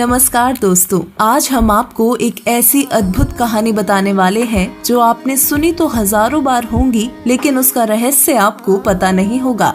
नमस्कार दोस्तों, आज हम आपको एक ऐसी अद्भुत कहानी बताने वाले हैं जो आपने सुनी तो हजारों बार होंगी, लेकिन उसका रहस्य आपको पता नहीं होगा।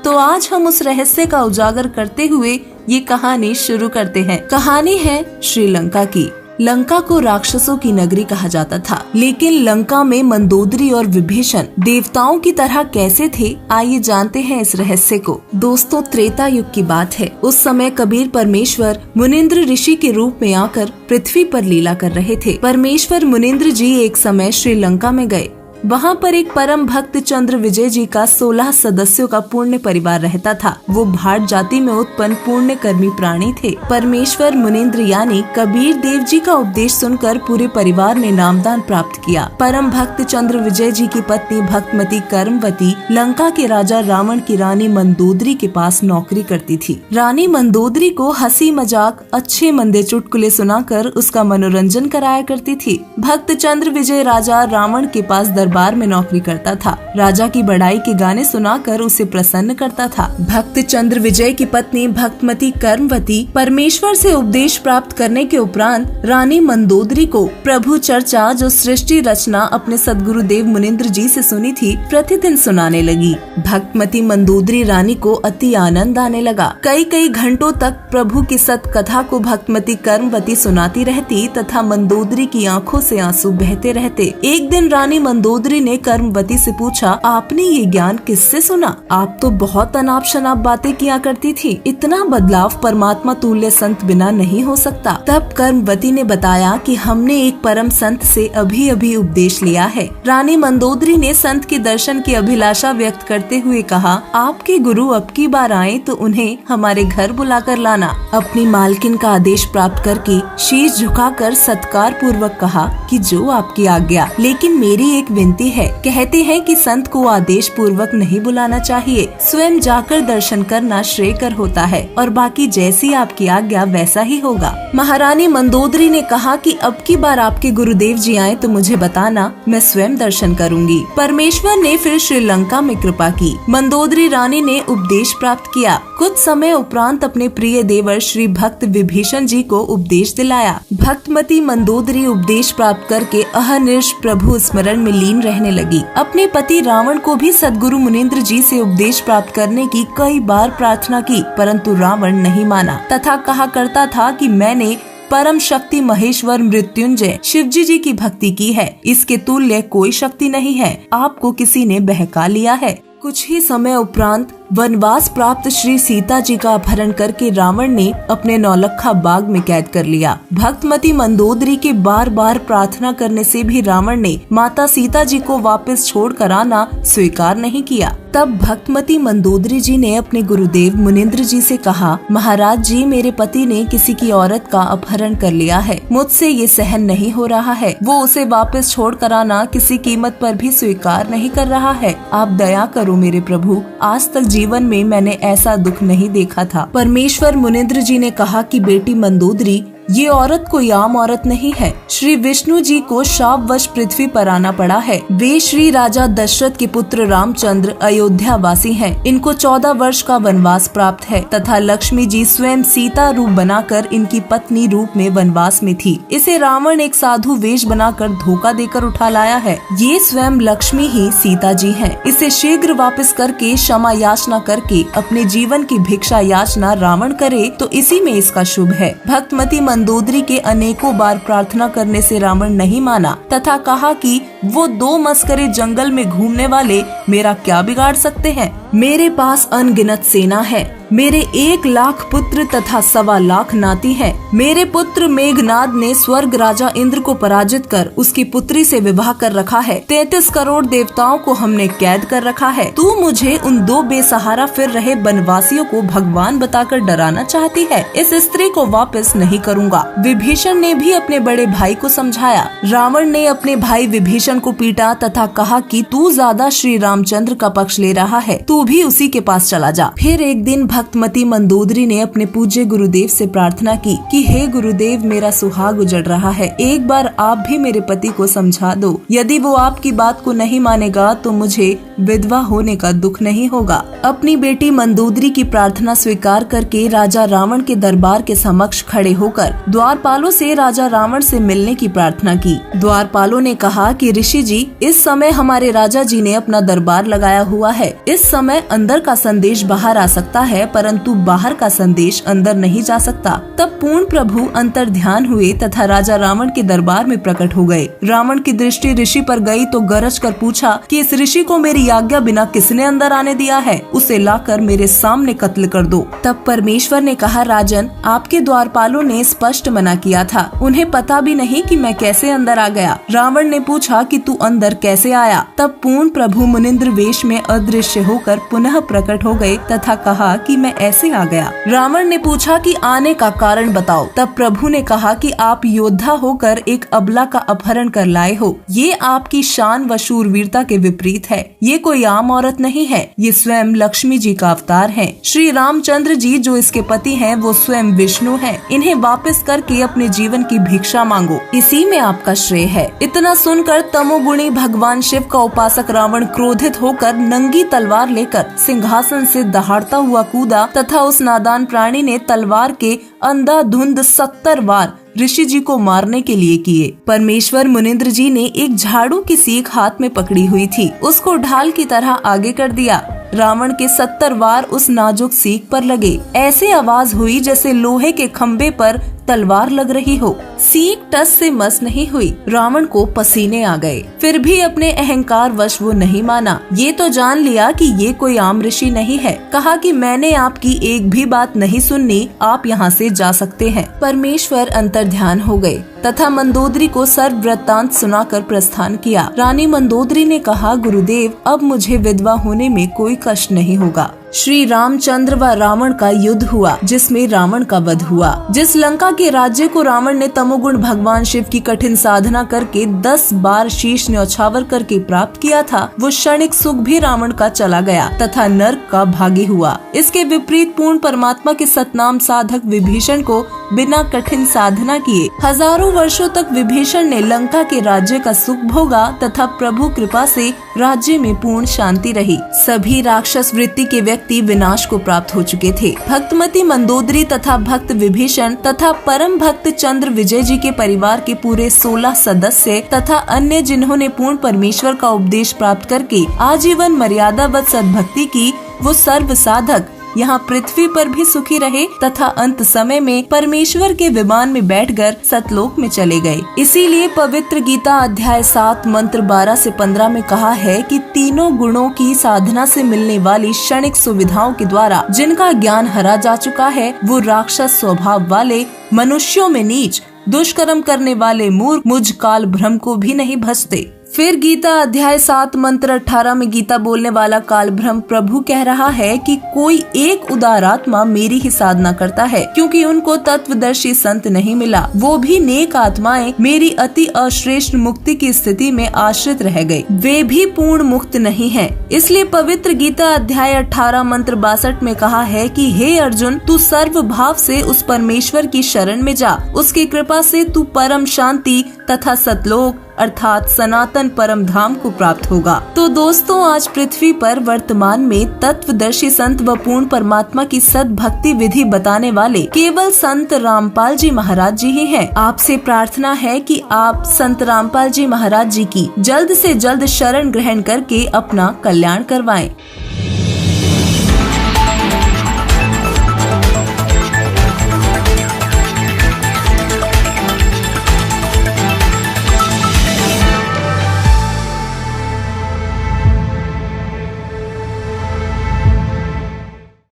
तो आज हम उस रहस्य का उजागर करते हुए ये कहानी शुरू करते हैं। कहानी है श्रीलंका की। लंका को राक्षसों की नगरी कहा जाता था, लेकिन लंका में मंदोदरी और विभीषण देवताओं की तरह कैसे थे, आइए जानते हैं इस रहस्य को। दोस्तों, त्रेता युग की बात है। उस समय कबीर परमेश्वर मुनिंद्र ऋषि के रूप में आकर पृथ्वी पर लीला कर रहे थे। परमेश्वर मुनिंद्र जी एक समय श्रीलंका में गए। वहाँ पर एक परम भक्त चंद्र विजय जी का 16 सदस्यों का पुण्य परिवार रहता था। वो भाट जाति में उत्पन्न पुण्य कर्मी प्राणी थे। परमेश्वर मुनिंद्र यानी कबीर देव जी का उपदेश सुनकर पूरे परिवार ने नामदान प्राप्त किया। परम भक्त चंद्र विजय जी की पत्नी भक्तमती कर्मवती लंका के राजा रावण की रानी मंदोदरी के पास नौकरी करती थी। रानी मंदोदरी को हंसी मजाक, अच्छे मंदे चुटकुले सुनाकर उसका मनोरंजन कराया करती थी। भक्त चंद्र विजय राजा रावण के पास दरबार में नौकरी करता था। राजा की बड़ाई के गाने सुनाकर उसे प्रसन्न करता था। भक्त चंद्र विजय की पत्नी भक्तमती कर्मवती परमेश्वर से उपदेश प्राप्त करने के उपरांत रानी मंदोदरी को प्रभु चर्चा जो सृष्टि रचना अपने सदगुरु देव मुनिंद्र जी से सुनी थी, प्रतिदिन सुनाने लगी। भक्तमती मंदोदरी रानी को अति आनंद आने लगा। कई घंटों तक प्रभु की सत कथा को भक्तमती कर्मवती सुनाती रहती तथा मंदोदरी की आंखों से आंसू बहते रहते। एक दिन रानी मंदोदरी ने कर्मवती से पूछा, आपने ये ज्ञान किससे सुना? आप तो बहुत अनाप शनाप बातें किया करती थी। इतना बदलाव परमात्मा तुल्य संत बिना नहीं हो सकता। तब कर्मवती ने बताया कि हमने एक परम संत से अभी अभी उपदेश लिया है। रानी मंदोदरी ने संत के दर्शन की अभिलाषा व्यक्त करते हुए कहा, आपके गुरु अब की बार आए तो उन्हें हमारे घर बुलाकर लाना। अपनी मालकिन का आदेश प्राप्त करके शीश झुकाकर सत्कार पूर्वक कहा कि जो आपकी आज्ञा, लेकिन मेरी एक विनती है। कहते हैं कि संत को आदेश पूर्वक नहीं बुलाना चाहिए, स्वयं जाकर दर्शन करना श्रेयकर होता है और बाकी जैसी आपकी आज्ञा वैसा ही होगा। महारानी मंदोदरी ने कहा कि अब की बार आपके गुरुदेव जी आए तो मुझे बताना, मैं स्वयं दर्शन करूंगी। परमेश्वर ने फिर श्रीलंका में कृपा की। मंदोदरी रानी ने उपदेश प्राप्त किया। कुछ समय उपरांत अपने प्रिय देवर श्री भक्त विभीषण जी को उपदेश दिलाया। भक्तमती मंदोदरी उपदेश प्राप्त करके अहर्निश प्रभु स्मरण में लीन रहने लगी। अपने पति रावण को भी सदगुरु मुनिंद्र जी से उपदेश प्राप्त करने की कई बार प्रार्थना की, परंतु रावण नहीं माना तथा कहा करता था कि मैंने परम शक्ति महेश्वर मृत्युंजय शिवजी जी की भक्ति की है, इसके तुल्य कोई शक्ति नहीं है। आपको किसी ने बहका लिया है। कुछ ही समय उपरांत वनवास प्राप्त श्री सीता जी का अपहरण करके रावण ने अपने नौलखा बाग में कैद कर लिया। भक्तमती मंदोदरी के बार बार प्रार्थना करने से भी रावण ने माता सीता जी को वापस छोड़कर आना स्वीकार नहीं किया। तब भक्तमती मंदोदरी जी ने अपने गुरुदेव मुनिंद्र जी से कहा, महाराज जी, मेरे पति ने किसी की औरत का अपहरण कर लिया है। मुझसे ये सहन नहीं हो रहा है। वो उसे वापस छोड़कर आना किसी कीमत पर भी स्वीकार नहीं कर रहा है। आप दया करो मेरे प्रभु, आज तक जीवन में मैंने ऐसा दुख नहीं देखा था। परमेश्वर मुनिंद्र जी ने कहा कि बेटी मंदोदरी, ये औरत कोई आम औरत नहीं है। श्री विष्णु जी को शापवश पृथ्वी पर आना पड़ा है। वे श्री राजा दशरथ के पुत्र रामचंद्र अयोध्या वासी हैं। इनको 14 वर्ष का वनवास प्राप्त है तथा लक्ष्मी जी स्वयं सीता रूप बनाकर इनकी पत्नी रूप में वनवास में थी। इसे रावण एक साधु वेश बनाकर धोखा देकर उठा लाया है। ये स्वयं लक्ष्मी ही सीता जी हैं। इसे शीघ्र वापस करके क्षमा याचना करके अपने जीवन की भिक्षा याचना रावण करे तो इसी में इसका शुभ है। भक्तमती मंदोदरी के अनेकों बार प्रार्थना करने से रावण नहीं माना तथा कहा कि वो 2 मस्करे जंगल में घूमने वाले मेरा क्या बिगाड़ सकते हैं। मेरे पास अनगिनत सेना है। मेरे 1 लाख पुत्र तथा 1.25 लाख नाती हैं। मेरे पुत्र मेघनाद ने स्वर्ग राजा इंद्र को पराजित कर उसकी पुत्री से विवाह कर रखा है। 33 करोड़ देवताओं को हमने कैद कर रखा है। तू मुझे उन 2 बेसहारा फिर रहे वनवासियों को भगवान बताकर डराना चाहती है। इस स्त्री को वापस नहीं करूँगा। विभीषण ने भी अपने बड़े भाई को समझाया। रावण ने अपने भाई विभीषण विभीषण को पीटा तथा कहा कि तू ज्यादा श्री रामचंद्र का पक्ष ले रहा है, तू भी उसी के पास चला जा। फिर एक दिन भक्तमती मंदोदरी ने अपने पूज्य गुरुदेव से प्रार्थना की कि हे गुरुदेव, मेरा सुहाग उजड़ रहा है, एक बार आप भी मेरे पति को समझा दो। यदि वो आपकी बात को नहीं मानेगा तो मुझे विधवा होने का दुख नहीं होगा। अपनी बेटी मंदोदरी की प्रार्थना स्वीकार करके राजा रावण के दरबार के समक्ष खड़े होकर द्वारपालों से राजा रावण से मिलने की प्रार्थना की। द्वारपालों ने कहा कि ऋषि जी, इस समय हमारे राजा जी ने अपना दरबार लगाया हुआ है। इस समय अंदर का संदेश बाहर आ सकता है, परंतु बाहर का संदेश अंदर नहीं जा सकता। तब पूर्ण प्रभु अंतर ध्यान हुए तथा राजा रावण के दरबार में प्रकट हो गए। रावण की दृष्टि ऋषि पर गई तो गरज कर पूछा कि इस ऋषि को मेरी आज्ञा बिना किसने अंदर आने दिया है, उसे लाकर मेरे सामने कत्ल कर दो। तब परमेश्वर ने कहा, राजन, आपके द्वारपालों ने स्पष्ट मना किया था, उन्हें पता भी नहीं कि मैं कैसे अंदर आ गया। रावण ने पूछा कि तू अंदर कैसे आया? तब पूर्ण प्रभु मुनिंद्र वेश में अदृश्य होकर पुनः प्रकट हो गए तथा कहा कि मैं ऐसे आ गया। रावण ने पूछा कि आने का कारण बताओ। तब प्रभु ने कहा कि आप योद्धा होकर एक अबला का अपहरण कर लाए हो। ये आपकी शान व शूरवीरता के विपरीत है। ये कोई आम औरत नहीं है, ये स्वयं लक्ष्मी जी का अवतार है। श्री रामचंद्र जी जो इसके पति हैं, वो स्वयं विष्णु हैं। इन्हें वापस करके अपने जीवन की भिक्षा मांगो, इसी में आपका श्रेय है। इतना सुनकर तमोगुणी भगवान शिव का उपासक रावण क्रोधित होकर नंगी तलवार लेकर सिंहासन से दहाड़ता हुआ कूदा तथा उस नादान प्राणी ने तलवार के अंधाधुंध 70 वार ऋषि जी को मारने के लिए किए। परमेश्वर मुनिंद्र जी ने एक झाड़ू की सीख हाथ में पकड़ी हुई थी, उसको ढाल की तरह आगे कर दिया। रावण के 70 वार उस नाजुक सीख पर लगे। ऐसी आवाज हुई जैसे लोहे के खम्भे पर तलवार लग रही हो। सीख टस से मस नहीं हुई। रावण को पसीने आ गए, फिर भी अपने अहंकार वश वो नहीं माना। ये तो जान लिया कि ये कोई आम ऋषि नहीं है। कहा कि मैंने आपकी एक भी बात नहीं सुननी, आप यहाँ से जा सकते हैं। परमेश्वर अंतर ध्यान हो गए तथा मंदोदरी को सर्व वृत्तांत सुनाकर प्रस्थान किया। रानी मंदोदरी ने कहा, गुरुदेव, अब मुझे विधवा होने में कोई कष्ट नहीं होगा। श्री रामचंद्र व रावण का युद्ध हुआ, जिसमें रावण का वध हुआ। जिस लंका के राज्य को रावण ने तमोगुण भगवान शिव की कठिन साधना करके 10 बार शीश न्यौछावर करके प्राप्त किया था, वो क्षणिक सुख भी रावण का चला गया तथा नर्क का भागी हुआ। इसके विपरीत पूर्ण परमात्मा के सतनाम साधक विभीषण को बिना कठिन साधना किए हजारों वर्षों तक विभीषण ने लंका के राज्य का सुख भोगा तथा प्रभु कृपा से राज्य में पूर्ण शांति रही। सभी राक्षस वृत्ति के व्यक्ति विनाश को प्राप्त हो चुके थे। भक्तमती मंदोदरी तथा भक्त विभीषण तथा परम भक्त चंद्र विजय जी के परिवार के पूरे 16 सदस्य तथा अन्य जिन्होंने पूर्ण परमेश्वर का उपदेश प्राप्त करके आजीवन मर्यादा व सद्भक्ति की, वो सर्व साधक यहाँ पृथ्वी पर भी सुखी रहे तथा अंत समय में परमेश्वर के विमान में बैठकर सतलोक में चले गए। इसीलिए पवित्र गीता अध्याय 7 मंत्र 12 से 15 में कहा है कि तीनों गुणों की साधना से मिलने वाली क्षणिक सुविधाओं के द्वारा जिनका ज्ञान हरा जा चुका है, वो राक्षस स्वभाव वाले मनुष्यों में नीच दुष्कर्म करने वाले मूर्ख मुझ काल भ्रम को भी नहीं भजते। फिर गीता अध्याय 7 मंत्र 18 में गीता बोलने वाला काल ब्रह्म प्रभु कह रहा है कि कोई एक उदार आत्मा मेरी ही साधना करता है, क्योंकि उनको तत्वदर्शी संत नहीं मिला। वो भी नेक आत्माएं मेरी अति अश्रेष्ठ मुक्ति की स्थिति में आश्रित रह गए, वे भी पूर्ण मुक्त नहीं हैं। इसलिए पवित्र गीता अध्याय 18 मंत्र 62 में कहा है कि हे अर्जुन, तू सर्व भाव से उस परमेश्वर की शरण में जा, उसकी कृपा से तू परम शांति तथा सतलोक अर्थात सनातन परम धाम को प्राप्त होगा। तो दोस्तों, आज पृथ्वी पर वर्तमान में तत्वदर्शी संत व पूर्ण परमात्मा की सद्भक्ति विधि बताने वाले केवल संत रामपाल जी महाराज जी ही हैं। आपसे प्रार्थना है कि आप संत रामपाल जी महाराज जी की जल्द से जल्द शरण ग्रहण करके अपना कल्याण करवाएं।